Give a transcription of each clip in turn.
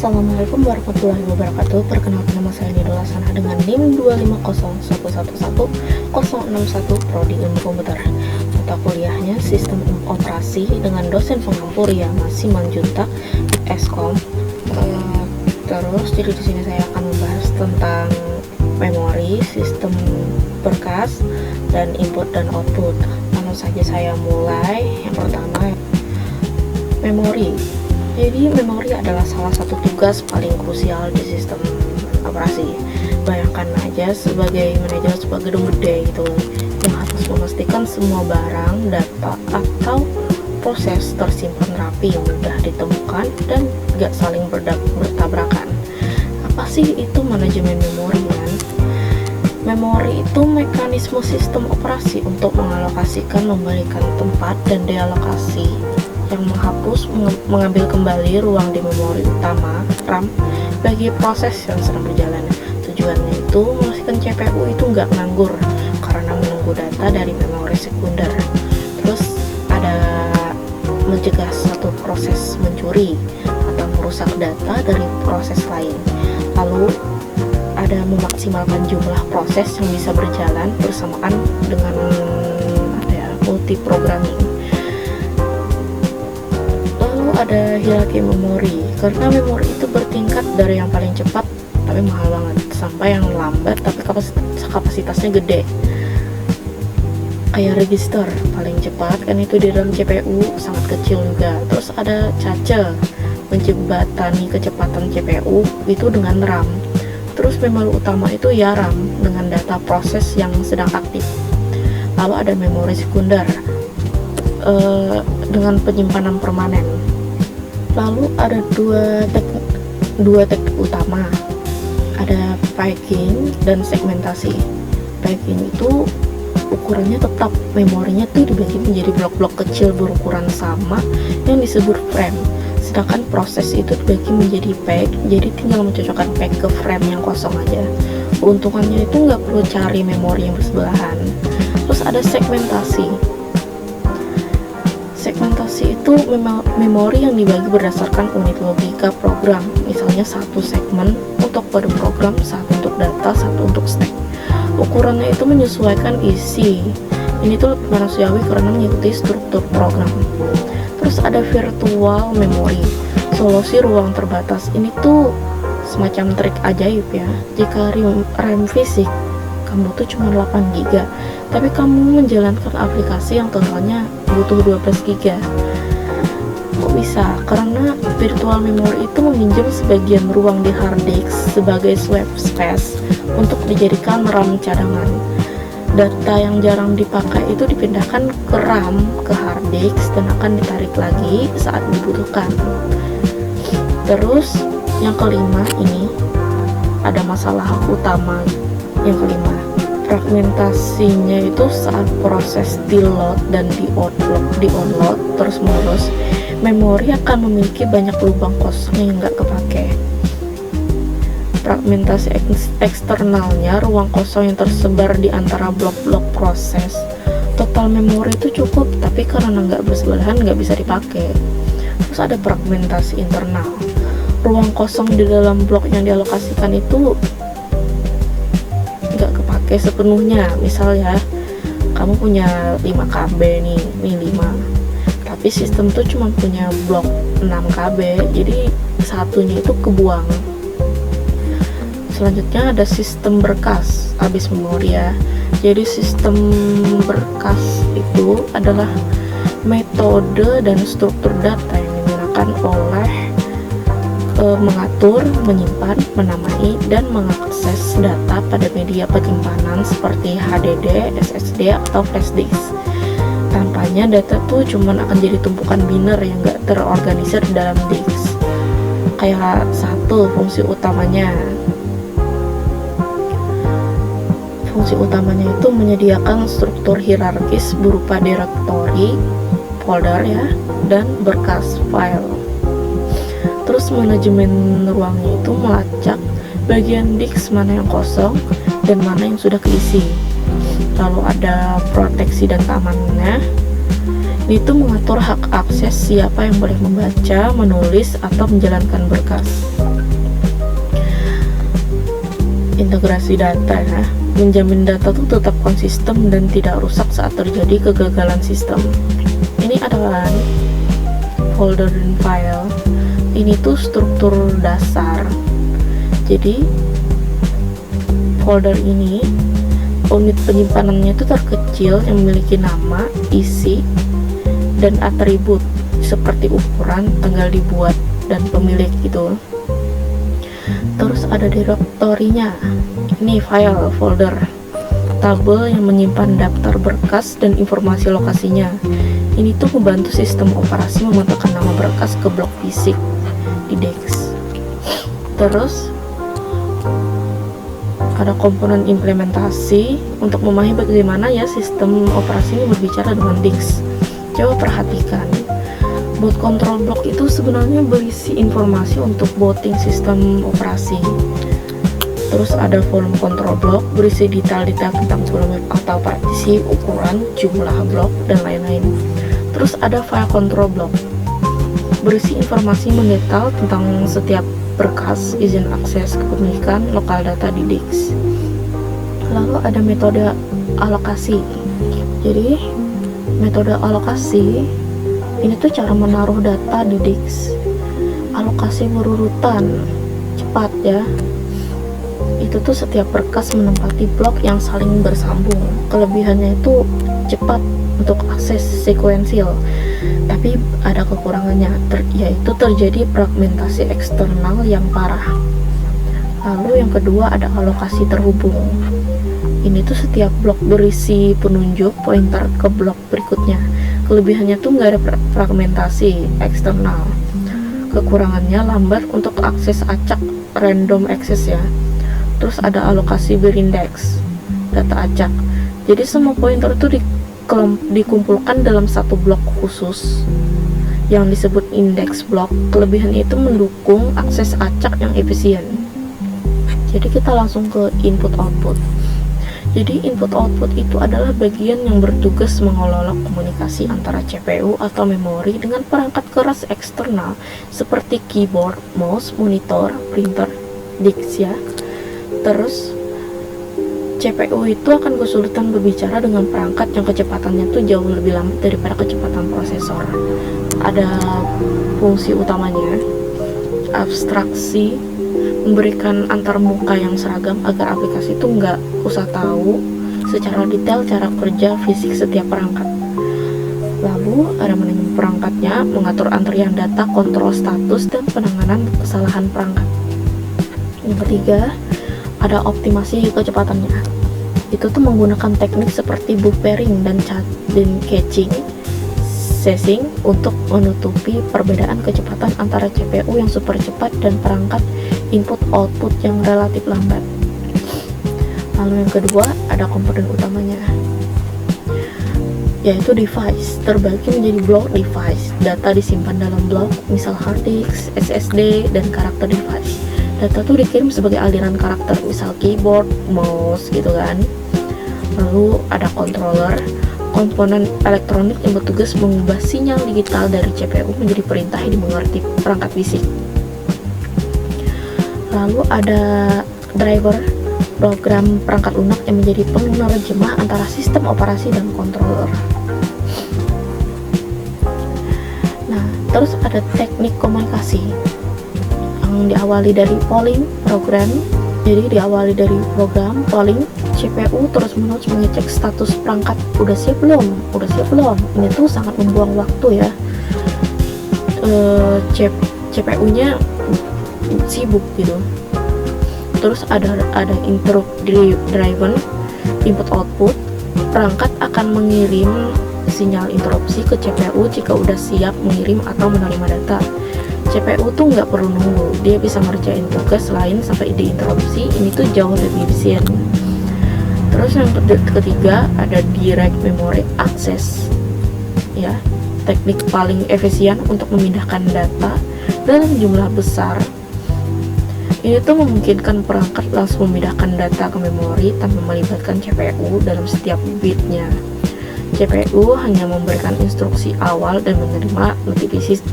Assalamualaikum warahmatullahi wabarakatuh. Perkenalkan, nama saya Nidul Hasanah dengan NIM 250111061 Prodi Ilmu Komputer. Mata kuliahnya Sistem Operasi dengan dosen pengampur ya masih Manjuntak Eskom. Terus jadi di sini saya akan membahas tentang memori, sistem berkas, dan input dan output. Langsung saja saya mulai. Yang pertama, memori. Jadi memori adalah salah satu tugas paling krusial di sistem operasi. Bayangkan aja sebagai manajer sebuah gedung gede gitu, yang harus memastikan semua barang, data, atau proses tersimpan rapi, mudah ditemukan, dan gak saling bertabrakan. Apa sih itu manajemen memori kan? Memori itu mekanisme sistem operasi untuk mengalokasikan, memberikan tempat, dan dealokasi yang menghapus, mengambil kembali ruang di memori utama RAM bagi proses yang sedang berjalan. Tujuannya itu memastikan CPU itu nggak nganggur karena menunggu data dari memori sekunder. Terus ada mencegah satu proses mencuri atau merusak data dari proses lain. Lalu ada memaksimalkan jumlah proses yang bisa berjalan bersamaan dengan multi programming. Ada hierarki memori, karena memori itu bertingkat dari yang paling cepat tapi mahal banget sampai yang lambat tapi kapasitasnya gede, kayak register paling cepat kan itu di dalam CPU sangat kecil juga. Terus ada cache, menjembatani kecepatan CPU itu dengan RAM. Terus memori utama itu ya RAM dengan data proses yang sedang aktif. Lalu ada memori sekunder dengan penyimpanan permanen. Lalu ada dua teknik utama, ada packing dan segmentasi. Packing itu ukurannya tetap, memorinya tuh dibagi menjadi blok-blok kecil berukuran sama yang disebut frame. Sedangkan proses itu dibagi menjadi pack, jadi tinggal mencocokkan pack ke frame yang kosong aja. Keuntungannya itu nggak perlu cari memori yang bersebelahan. Terus ada segmentasi. Segmentasi itu memori yang dibagi berdasarkan unit logika program. Misalnya satu segmen untuk kode program, satu untuk data, satu untuk stack. Ukurannya itu menyesuaikan isi. Ini tuh lebih manusiawi karena mengikuti struktur program. Terus ada virtual memory, solusi ruang terbatas. Ini tuh semacam trik ajaib ya. Jika RAM fisik kamu tuh cuma 8 GB, tapi kamu menjalankan aplikasi yang totalnya butuh 12 GB. Kok bisa? Karena virtual memory itu meminjam sebagian ruang di hard disk sebagai swap space untuk dijadikan RAM cadangan. Data yang jarang dipakai itu dipindahkan ke RAM, ke hard disk, dan akan ditarik lagi saat dibutuhkan. Terus yang kelima, ini ada masalah utama. Yang kelima, fragmentasinya itu saat proses di load dan di onload terus menerus, memori akan memiliki banyak lubang kosong yang nggak kepake. Fragmentasi eksternalnya ruang kosong yang tersebar di antara blok-blok proses. Total memori itu cukup, tapi karena nggak bersebelahan nggak bisa dipakai. Terus ada fragmentasi internal, ruang kosong di dalam blok yang dialokasikan itu kepake sepenuhnya. Misal ya, kamu punya 5 KB nih 5, tapi sistem tuh cuma punya blok 6 KB, jadi satunya itu kebuang. Selanjutnya ada sistem berkas, habis memori ya. Jadi sistem berkas itu adalah metode dan struktur data yang digunakan oleh mengatur, menyimpan, menamai, dan mengakses data pada media penyimpanan seperti HDD, SSD, atau flash disk. Tampaknya data tuh cuman akan jadi tumpukan biner yang gak terorganisir dalam disk. Kayak satu fungsi utamanya. Fungsi utamanya itu menyediakan struktur hierarkis berupa direktori, folder ya, dan berkas file. Terus manajemen ruangnya itu melacak bagian disk mana yang kosong dan mana yang sudah keisi. Lalu ada proteksi dan keamanannya. Itu mengatur hak akses siapa yang boleh membaca, menulis, atau menjalankan berkas. integrasi data ya, menjamin data tuh tetap konsisten dan tidak rusak saat terjadi kegagalan sistem. Ini adalah folder dan file. Ini tuh struktur dasar. Jadi folder ini unit penyimpanannya itu terkecil yang memiliki nama, isi, dan atribut seperti ukuran, tanggal dibuat, dan pemilik itu. Terus ada direktorinya. Ini file folder, tabel yang menyimpan daftar berkas dan informasi lokasinya. Ini tuh membantu sistem operasi memasukkan nama berkas ke blok fisik di DEX. Terus ada komponen implementasi untuk memahami bagaimana ya sistem operasi ini berbicara dengan DEX. Coba perhatikan, boot control block itu sebenarnya berisi informasi untuk booting sistem operasi. Terus ada volume control block, berisi detail-detail tentang volume atau partisi, ukuran, jumlah blok, dan lain-lain. Terus ada file control block, berisi informasi mendetail tentang setiap berkas, izin akses, kepemilikan, lokal data di DEX. Lalu ada metode alokasi. Jadi metode alokasi ini tuh cara menaruh data di DEX. Alokasi berurutan, cepat ya. Itu tuh setiap berkas menempati blok yang saling bersambung. Kelebihannya itu cepat untuk akses sekuensial, tapi ada kekurangannya, yaitu terjadi fragmentasi eksternal yang parah. Lalu yang kedua ada alokasi terhubung. Ini tuh setiap blok berisi penunjuk pointer ke blok berikutnya. Kelebihannya tuh nggak ada fragmentasi eksternal. Kekurangannya lambat untuk akses acak, random access ya. Terus ada alokasi berindeks, data acak. Jadi semua pointer itu dikumpulkan dalam satu blok khusus yang disebut index block. Kelebihannya itu mendukung akses acak yang efisien. Jadi kita langsung ke input output. Jadi input output itu adalah bagian yang bertugas mengelola komunikasi antara CPU atau memori dengan perangkat keras eksternal seperti keyboard, mouse, monitor, printer, DEX ya. Terus CPU itu akan kesulitan berbicara dengan perangkat yang kecepatannya tuh jauh lebih lambat daripada kecepatan prosesor. Ada fungsi utamanya, abstraksi, memberikan antar muka yang seragam agar aplikasi itu nggak usah tahu secara detail cara kerja fisik setiap perangkat. Lalu ada manajemen perangkatnya, mengatur antrian data, kontrol status, dan penanganan kesalahan perangkat. Yang ketiga, ada optimasi kecepatannya. Itu tuh menggunakan teknik seperti buffering dan caching, sesing untuk menutupi perbedaan kecepatan antara CPU yang super cepat dan perangkat input output yang relatif lambat. Lalu yang kedua ada komponen utamanya, yaitu device. Terbagi menjadi blok device. Data disimpan dalam blok, misal hard disk, SSD, dan karakter device. Data tuh dikirim sebagai aliran karakter, misal keyboard, mouse gitu kan. Lalu ada controller, komponen elektronik yang bertugas mengubah sinyal digital dari CPU menjadi perintah yang dimengerti perangkat fisik. Lalu ada driver, program perangkat lunak yang menjadi penerjemah antara sistem operasi dan controller. Nah, terus ada teknik komunikasi yang diawali dari polling program. Jadi diawali dari program polling, CPU terus-menerus mengecek status perangkat, udah siap belum, udah siap belum. Ini tuh sangat membuang waktu ya. CPU-nya sibuk gitu. Terus ada interrupt driven, input output. Perangkat akan mengirim sinyal interupsi ke CPU jika udah siap mengirim atau menerima data. CPU tuh nggak perlu nunggu, dia bisa ngerjain tugas lain sampai diinterupsi. Ini tuh jauh lebih efisien. Terus yang ketiga ada direct memory access ya, teknik paling efisien untuk memindahkan data dalam jumlah besar. Ini tuh memungkinkan perangkat langsung memindahkan data ke memori tanpa melibatkan CPU dalam setiap bitnya. CPU hanya memberikan instruksi awal dan menerima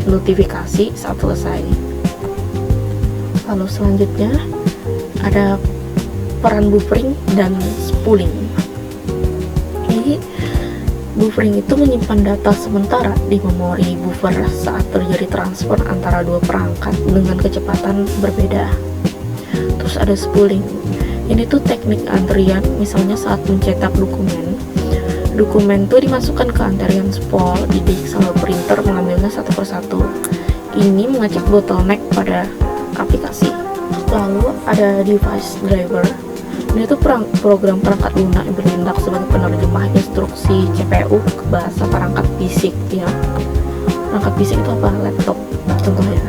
notifikasi saat selesai. Lalu selanjutnya ada peran buffering dan spooling. Jadi buffering itu menyimpan data sementara di memori buffer saat terjadi transfer antara dua perangkat dengan kecepatan berbeda. Terus ada spooling. Ini tuh teknik antrian, misalnya saat mencetak dokumen itu dimasukkan ke antrian spool di disk lalu printer mengambilnya satu persatu. Ini mengecek bottleneck pada aplikasi. Lalu ada device driver. Ini tuh program perangkat lunak yang bertindak sebagai penerjemah instruksi CPU ke bahasa perangkat fisik ya. Perangkat fisik itu apa? Laptop contohnya.